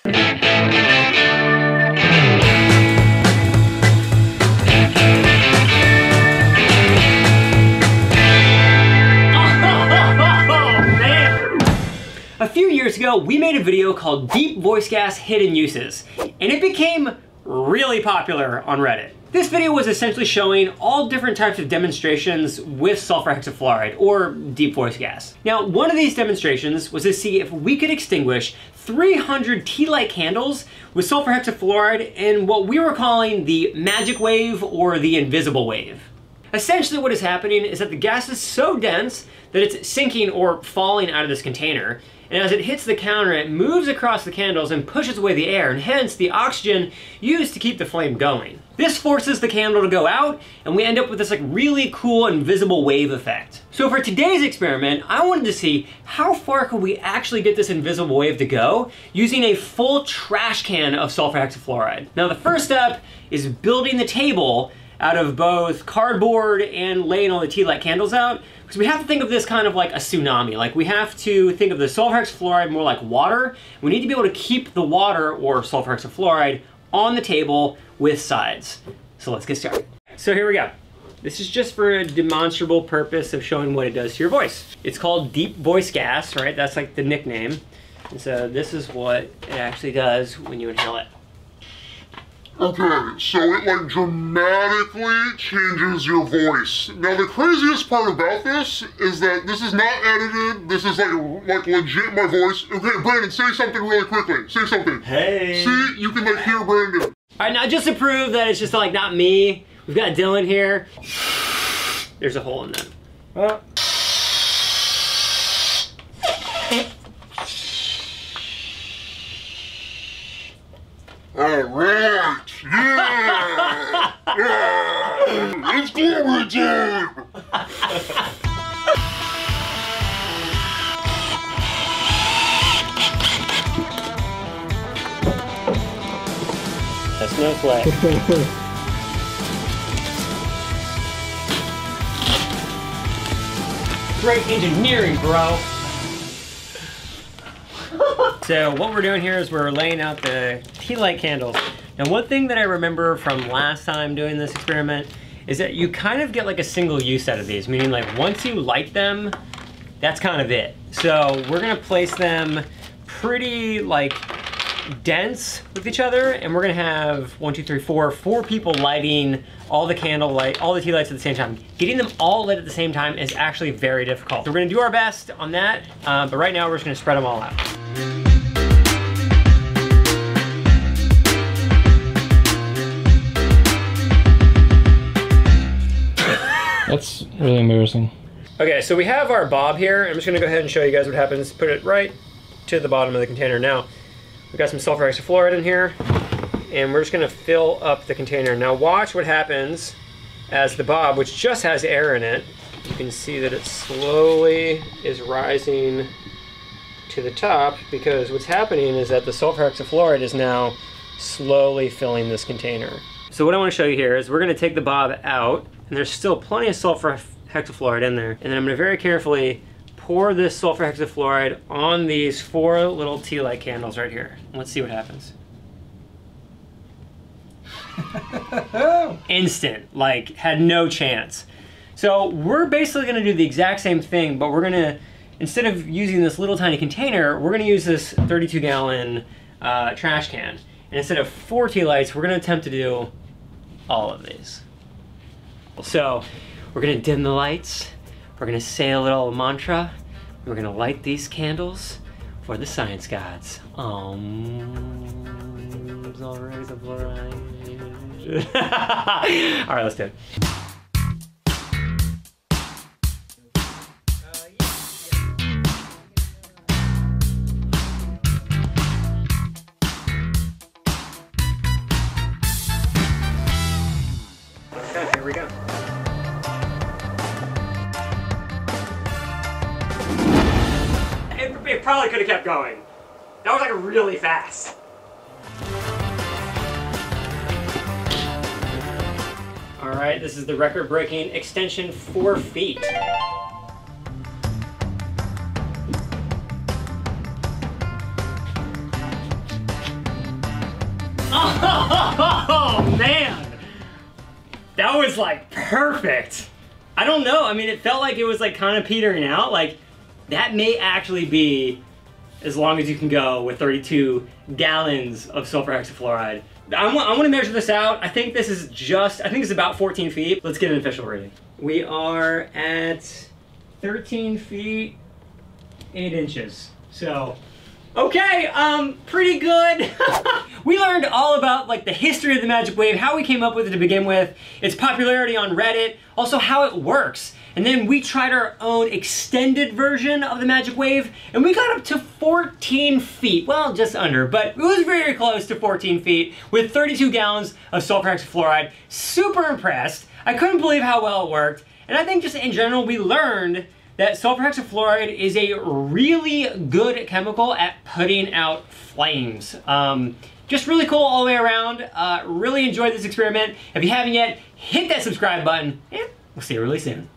A few years ago, we made a video called Deep Voice Gas Hidden Uses, and it became really popular on Reddit. This video was essentially showing all different types of demonstrations with sulfur hexafluoride, or deep voice gas. Now, one of these demonstrations was to see if we could extinguish 300 tea light candles with sulfur hexafluoride in what we were calling the magic wave or the invisible wave. Essentially what is happening is that the gas is so dense that it's sinking or falling out of this container, and as it hits the counter, it moves across the candles and pushes away the air, and hence the oxygen used to keep the flame going. This forces the candle to go out, and we end up with this like really cool invisible wave effect. So for today's experiment, I wanted to see how far could we actually get this invisible wave to go using a full trash can of sulfur hexafluoride. Now the first step is building the table out of both cardboard and laying all the tea light candles out, because we have to think of this kind of like a tsunami. Like we have to think of the sulfur hexafluoride more like water. We need to be able to keep the water or sulfur hexafluoride on the table with sides. So let's get started. So here we go. This is just for a demonstrable purpose of showing what it does to your voice. It's called deep voice gas, right? That's like the nickname. And so this is what it actually does when you inhale it. Okay, so it like dramatically changes your voice. Now the craziest part about this is that this is not edited. This is like legit my voice. Okay, Brandon, say something really quickly. Say something. Hey. See, you can like hear Brandon. All right, now just to prove that it's just like not me, we've got Dylan here. There's a hole in that. Well. Alright, yeah! Yeah! It's glory time! That's no flag. Great engineering, bro. So what we're doing here is we're laying out the tea light candles. Now one thing that I remember from last time doing this experiment is that you kind of get like a single use out of these, meaning like once you light them, that's kind of it. So we're gonna place them pretty like dense with each other, and we're gonna have 4 people lighting all the tea lights at the same time. Getting them all lit at the same time is actually very difficult. So we're gonna do our best on that, but right now we're just gonna spread them all out. That's really embarrassing. Okay, so we have our bob here. I'm just gonna go ahead and show you guys what happens. Put it right to the bottom of the container. Now, we've got some sulfur hexafluoride in here, and we're just gonna fill up the container. Now watch what happens as the bob, which just has air in it, you can see that it slowly is rising to the top, because what's happening is that the sulfur hexafluoride is now slowly filling this container. So what I wanna show you here is we're gonna take the bob out, and there's still plenty of sulfur hexafluoride in there. And then I'm gonna very carefully pour this sulfur hexafluoride on these 4 little tea light candles right here. Let's see what happens. Instant, like had no chance. So we're basically gonna do the exact same thing, but we're gonna, instead of using this little tiny container, we're gonna use this 32-gallon trash can. And instead of 4 tea lights, we're gonna attempt to do all of these. So we're gonna dim the lights, we're gonna say a little mantra, and we're gonna light these candles for the science gods. All right, let's do it. Okay, here we go. It probably could have kept going. That was like really fast. All right, this is the record-breaking extension 4 feet. That was like perfect. I don't know, I mean, it felt like it was like kind of petering out. Like, that may actually be as long as you can go with 32 gallons of sulfur hexafluoride. I want to measure this out. I think this is it's about 14 feet. Let's get an official reading. We are at 13 feet, 8 inches. So, okay, pretty good. We learned all about like the history of the magic wave, how we came up with it to begin with, its popularity on Reddit, also how it works. And then we tried our own extended version of the magic wave, and we got up to 14 feet. Well, just under, but it was very close to 14 feet with 32 gallons of sulfur hexafluoride. Super impressed. I couldn't believe how well it worked. And I think just in general, we learned that sulfur hexafluoride is a really good chemical at putting out flames. Just really cool all the way around. Really enjoyed this experiment. If you haven't yet, hit that subscribe button, and we'll see you really soon.